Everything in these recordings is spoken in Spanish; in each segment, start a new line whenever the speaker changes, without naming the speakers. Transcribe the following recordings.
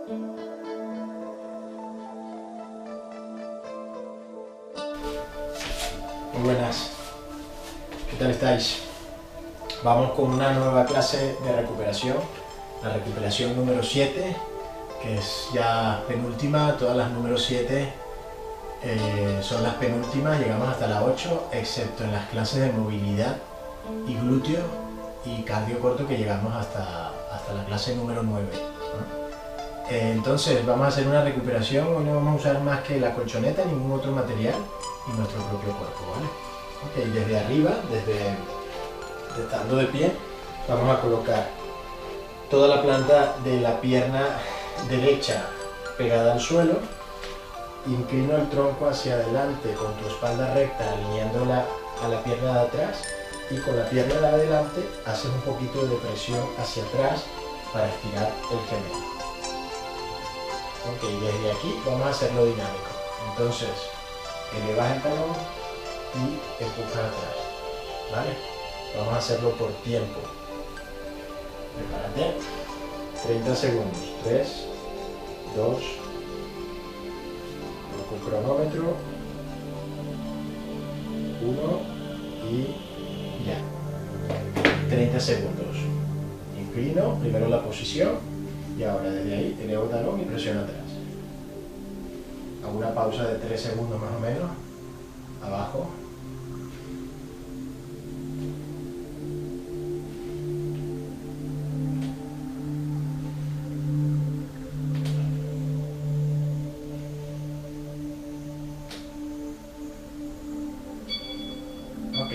Muy buenas, ¿qué tal estáis? Vamos con una nueva clase de recuperación, la recuperación número 7, que es ya penúltima. Todas las número 7 son las penúltimas, llegamos hasta la 8, excepto en las clases de movilidad y glúteo y cardio corto, que llegamos hasta la clase número 9, ¿no? Entonces vamos a hacer una recuperación. Hoy no vamos a usar más que la colchoneta, ningún otro material y nuestro propio cuerpo, ¿vale? Ok, desde arriba, desde estando de pie, vamos a colocar toda la planta de la pierna derecha pegada al suelo. Inclino el tronco hacia adelante con tu espalda recta, alineándola a la pierna de atrás, y con la pierna de adelante haces un poquito de presión hacia atrás para estirar el gemelo. Ok, desde aquí vamos a hacerlo dinámico. Entonces, elevas el talón y empujas atrás, ¿vale? Vamos a hacerlo por tiempo. Prepárate. 30 segundos. 3, 2, coloco el cronómetro. 1 y ya. 30 segundos. Inclino primero la posición y ahora desde ahí elevo el talón y presiono atrás. Hago una pausa de 3 segundos más o menos. Abajo. Ok.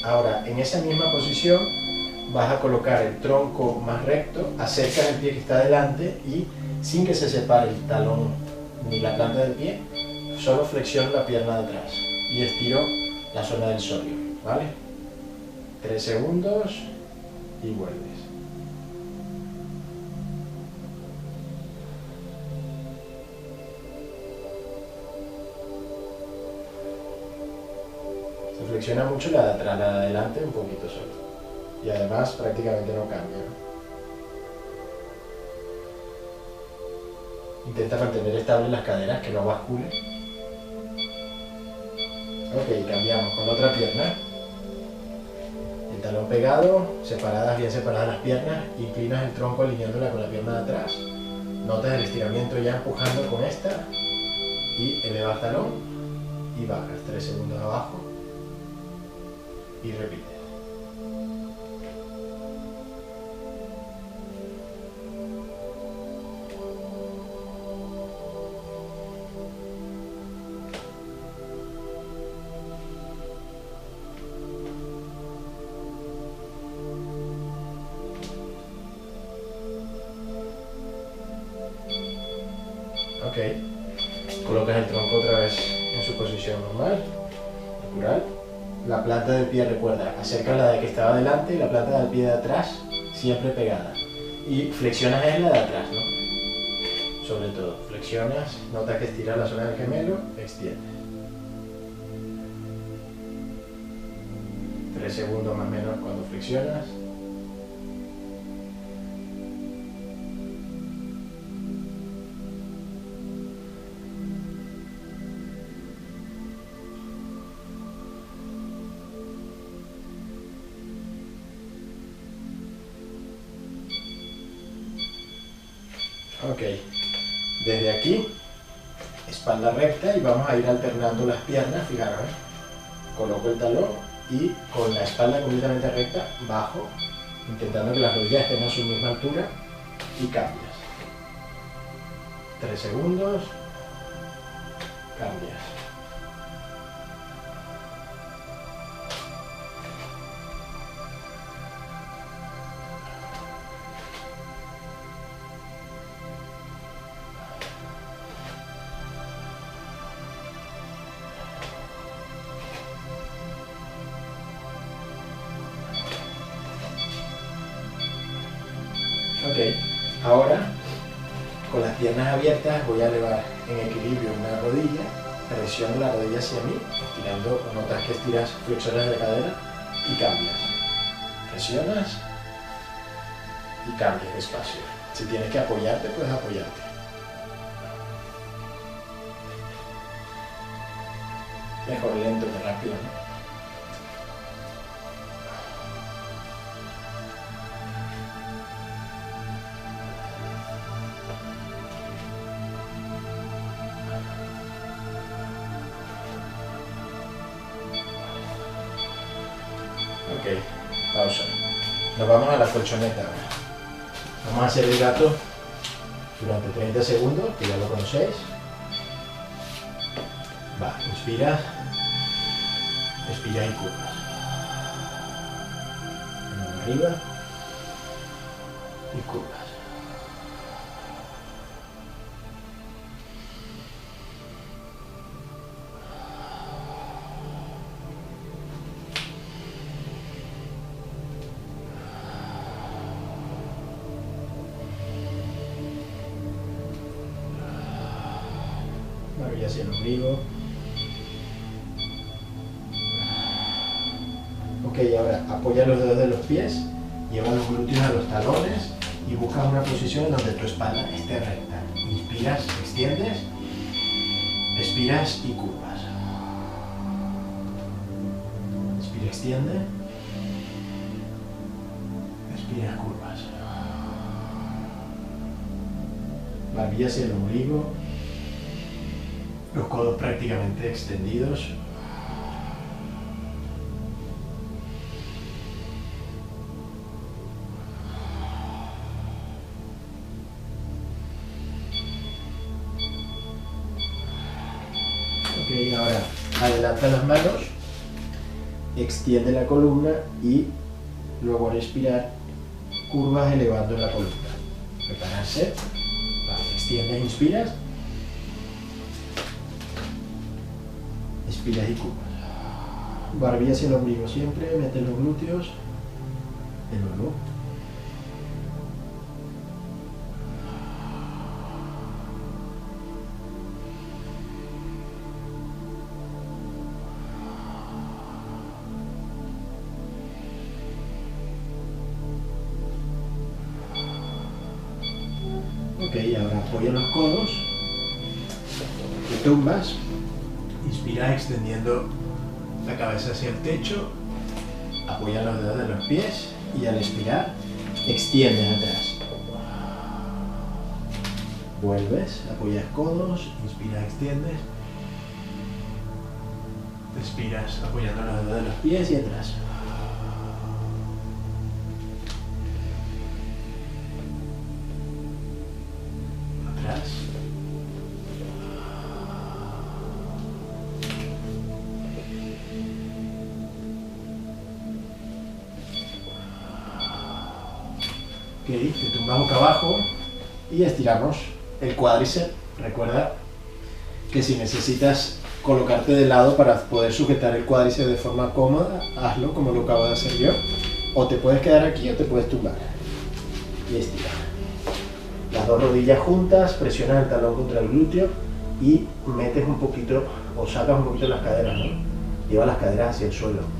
Ahora, en esa misma posición vas a colocar el tronco más recto, acercas el pie que está delante y sin que se separe el talón ni la planta del pie, solo flexiono la pierna de atrás y estiro la zona del sóleo, ¿vale? 3 segundos y vuelves. Se flexiona mucho la de atrás, la de adelante un poquito solo. Y además prácticamente no cambia, ¿no? Intenta mantener estables las caderas, que no bascule. Ok, cambiamos con la otra pierna. El talón pegado, bien separadas las piernas, inclinas el tronco alineándola con la pierna de atrás. Notas el estiramiento ya empujando con esta y elevas talón y bajas 3 segundos abajo y repites. Ok, colocas el tronco otra vez en su posición normal, natural. La planta del pie, recuerda, acerca la de que estaba delante y la planta del pie de atrás siempre pegada. Y flexionas en la de atrás, ¿no? Sobre todo, flexionas, nota que estiras la zona del gemelo, extiendes. 3 segundos más o menos cuando flexionas. Ok, desde aquí, espalda recta, y vamos a ir alternando las piernas, fijaros, coloco el talón y con la espalda completamente recta, bajo, intentando que las rodillas estén a su misma altura, y cambias. 3 segundos, cambias. Ok, ahora con las piernas abiertas voy a elevar en equilibrio una rodilla, presiono la rodilla hacia mí, estirando, notas que estiras, flexionas de cadera y cambias. Presionas y cambias despacio. Si tienes que apoyarte, puedes apoyarte. Mejor lento que rápido, ¿no? Ok, pausa. Nos vamos a la colchoneta ahora. Vamos a hacer el gato durante 30 segundos, que ya lo conocéis. Va, inspira, expira y curvas. Arriba y curvas. Barbilla hacia el ombligo. Ok, ahora apoya los dedos de los pies, lleva los glúteos a los talones y busca una posición en donde tu espalda esté recta. Inspiras, extiendes, expiras y curvas. Inspira, extiende, expiras, curvas. Barbilla hacia el ombligo, los codos prácticamente extendidos. Ok, ahora adelanta las manos, extiende la columna y luego al expirar, curvas elevando la columna. Prepararse. Vale, extiendes, inspiras. Expiras y curvas. Barbilla hacia el ombligo siempre, mete los glúteos. De nuevo. Ok, ahora apoya los codos, te tumbas, inspira extendiendo la cabeza hacia el techo, apoya los dedos de los pies y al expirar extiendes atrás. Vuelves, apoyas codos, inspiras, extiendes, expiras apoyando los dedos de los pies y atrás. Ok, te tumbas boca abajo y estiramos el cuádriceps. Recuerda que si necesitas colocarte de lado para poder sujetar el cuádriceps de forma cómoda, hazlo como lo acabo de hacer yo. O te puedes quedar aquí o te puedes tumbar. Y estirar. Las dos rodillas juntas, presionas el talón contra el glúteo y metes un poquito o sacas un poquito las caderas, ¿no? Lleva las caderas hacia el suelo.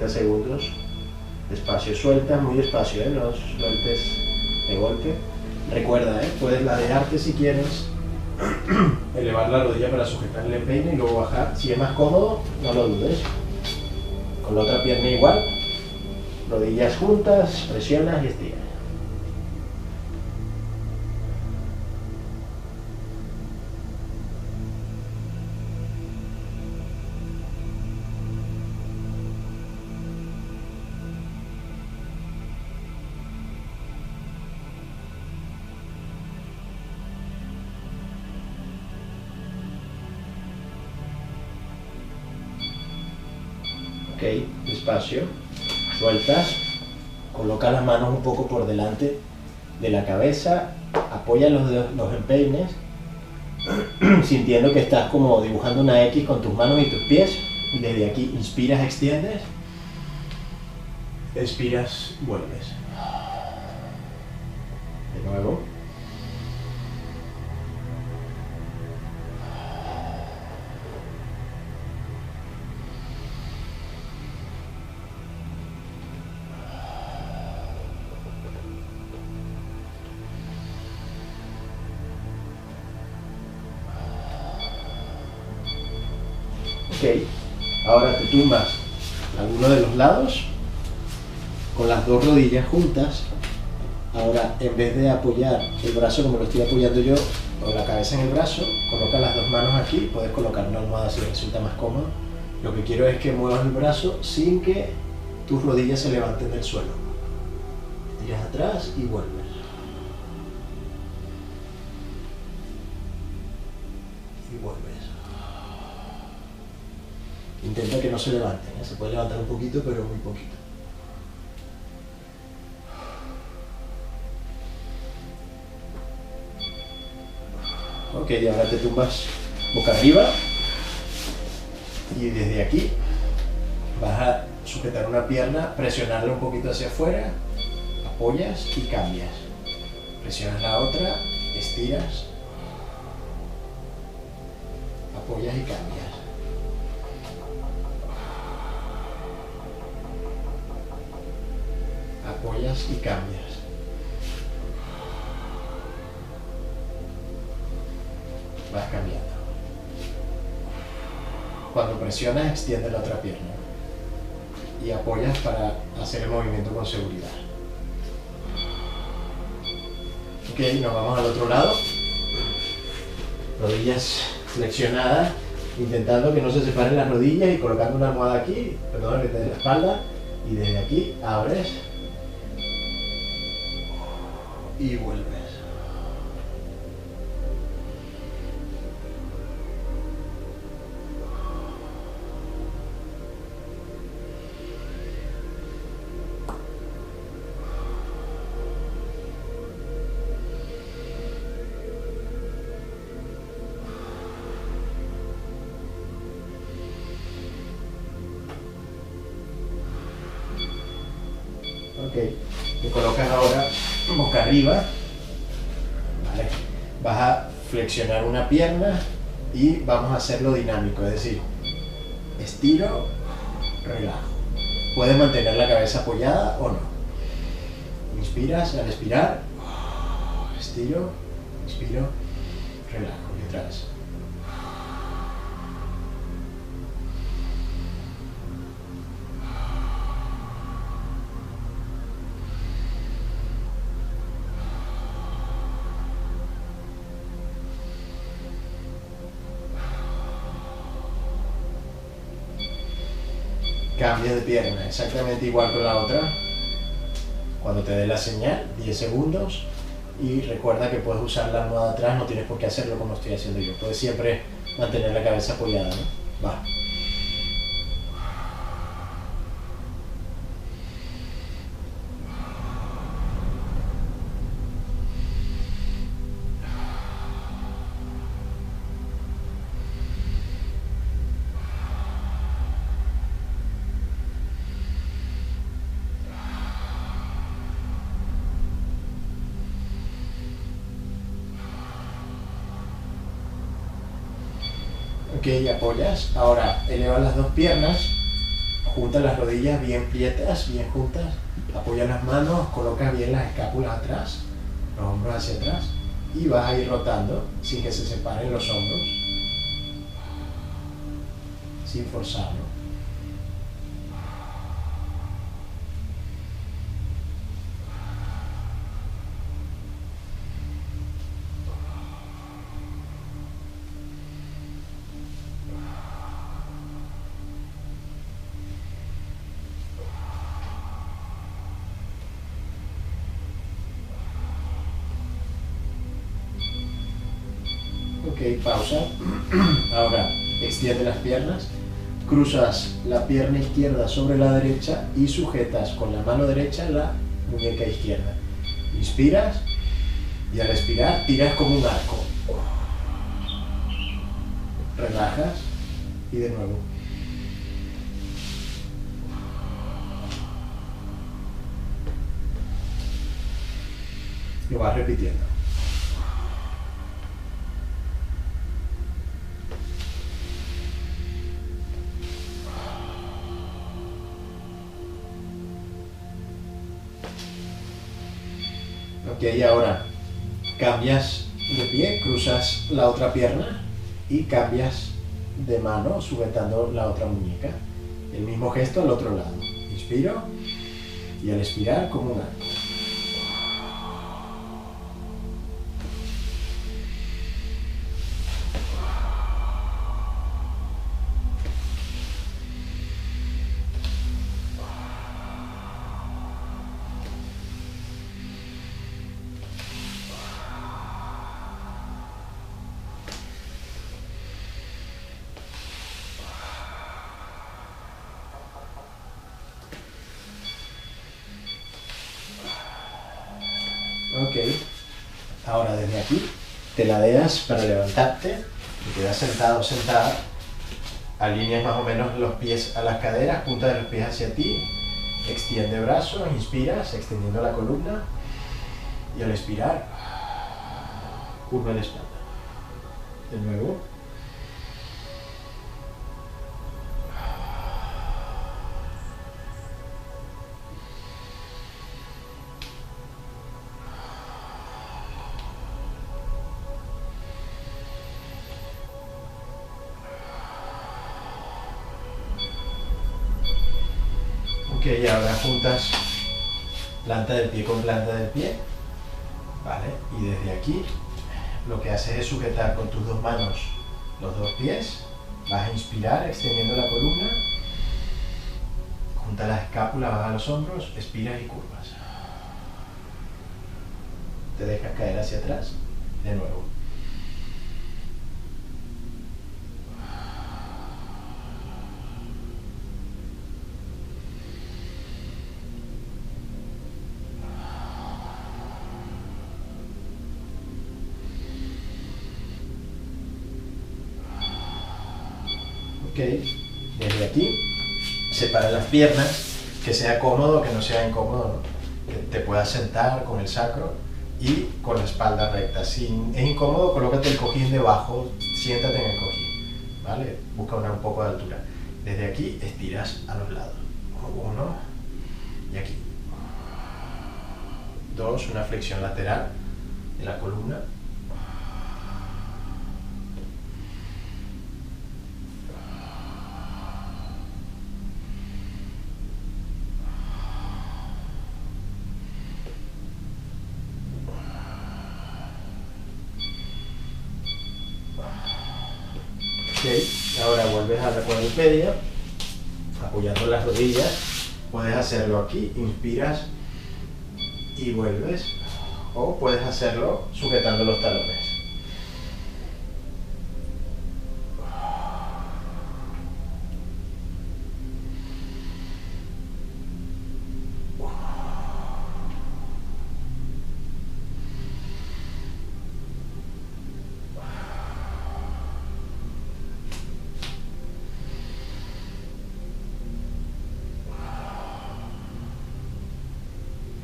Segundos, despacio, suelta, muy despacio, no sueltes de golpe. Recuerda, puedes ladearte si quieres, elevar la rodilla para sujetar el empeine y luego bajar. Si es más cómodo, no lo dudes. Con la otra pierna igual, rodillas juntas, presionas y estiras. Ok, despacio, sueltas, coloca las manos un poco por delante de la cabeza, apoya los empeines, sintiendo que estás como dibujando una X con tus manos y tus pies, y desde aquí inspiras, extiendes, expiras, vuelves. De nuevo. Ok, ahora te tumbas a alguno de los lados con las dos rodillas juntas. Ahora, en vez de apoyar el brazo como lo estoy apoyando yo, o la cabeza en el brazo, coloca las dos manos aquí. Puedes colocar una almohada si resulta más cómodo. Lo que quiero es que muevas el brazo sin que tus rodillas se levanten del suelo. Tiras atrás y vuelves. Y vuelves. Intenta que no se levanten, ¿eh? Se puede levantar un poquito, pero muy poquito. Ok, ahora te tumbas boca arriba y desde aquí vas a sujetar una pierna, presionarla un poquito hacia afuera, apoyas y cambias. Presionas la otra, estiras, apoyas y cambias. Apoyas y cambias. Vas cambiando. Cuando presionas, extiende la otra pierna y apoyas para hacer el movimiento con seguridad. Ok, nos vamos al otro lado. Rodillas flexionadas, intentando que no se separen las rodillas y colocando una almohada aquí, perdón, desde la espalda, y desde aquí abres y vuelves. Ok, te colocas ahora boca arriba, ¿vale? Vas a flexionar una pierna y vamos a hacerlo dinámico, es decir, estiro, relajo. Puedes mantener la cabeza apoyada o no. Inspiras, al expirar, estiro, inspiro, relajo y otra vez. Cambia de pierna, exactamente igual con la otra. Cuando te dé la señal, 10 segundos. Y recuerda que puedes usar la almohada atrás, no tienes por qué hacerlo como estoy haciendo yo. Puedes siempre mantener la cabeza apoyada, ¿no? Va. Ok, apoyas. Ahora eleva las dos piernas, junta las rodillas bien quietas, bien juntas, apoya las manos, colocas bien las escápulas atrás, los hombros hacia atrás y vas a ir rotando sin que se separen los hombros, sin forzarlo. Ok, pausa. Ahora extiende las piernas, cruzas la pierna izquierda sobre la derecha y sujetas con la mano derecha la muñeca izquierda. Inspiras y al expirar tiras como un arco. Relajas y de nuevo. Lo vas repitiendo. Ok, y ahora cambias de pie, cruzas la otra pierna y cambias de mano sujetando la otra muñeca. El mismo gesto al otro lado. Inspiro y al expirar como un arco. Ok, ahora desde aquí te ladeas para levantarte y quedas sentado o sentada. Alineas más o menos los pies a las caderas, punta de los pies hacia ti. Extiende brazos, inspiras, extendiendo la columna. Y al expirar, curva la espalda. De nuevo. Ok, ahora juntas planta del pie con planta del pie, ¿vale? Y desde aquí lo que haces es sujetar con tus dos manos los dos pies, vas a inspirar extendiendo la columna, junta las escápulas, baja los hombros, expiras y curvas. Te dejas caer hacia atrás, de nuevo. Ok, desde aquí, separa las piernas, que sea cómodo, que no sea incómodo, ¿no? Que te puedas sentar con el sacro y con la espalda recta. Si es incómodo, colócate el cojín debajo, siéntate en el cojín, ¿vale? Busca un poco de altura. Desde aquí estiras a los lados. 1 y aquí. 2, una flexión lateral de la columna. Okay. Ahora vuelves a la cuadrupedia, apoyando las rodillas. Puedes hacerlo aquí, inspiras y vuelves, o puedes hacerlo sujetando los talones.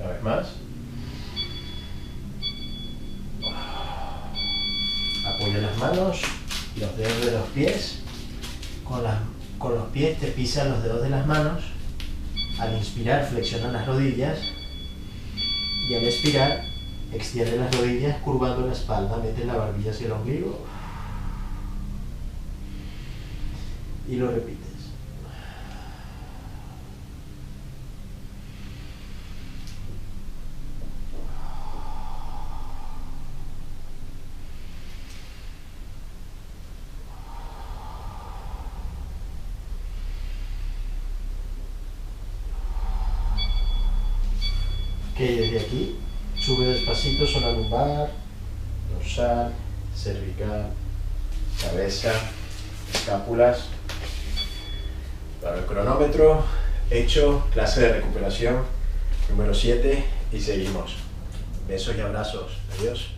Una vez más. Apoya las manos, los dedos de los pies. Con los pies te pisan los dedos de las manos. Al inspirar, flexiona las rodillas. Y al expirar, extiende las rodillas curvando la espalda. Mete la barbilla hacia el ombligo. Y lo repites. Ok, desde aquí, sube despacito, zona lumbar, dorsal, cervical, cabeza, escápulas. Para el cronómetro, hecho, clase de recuperación número 7 y seguimos. Besos y abrazos. Adiós.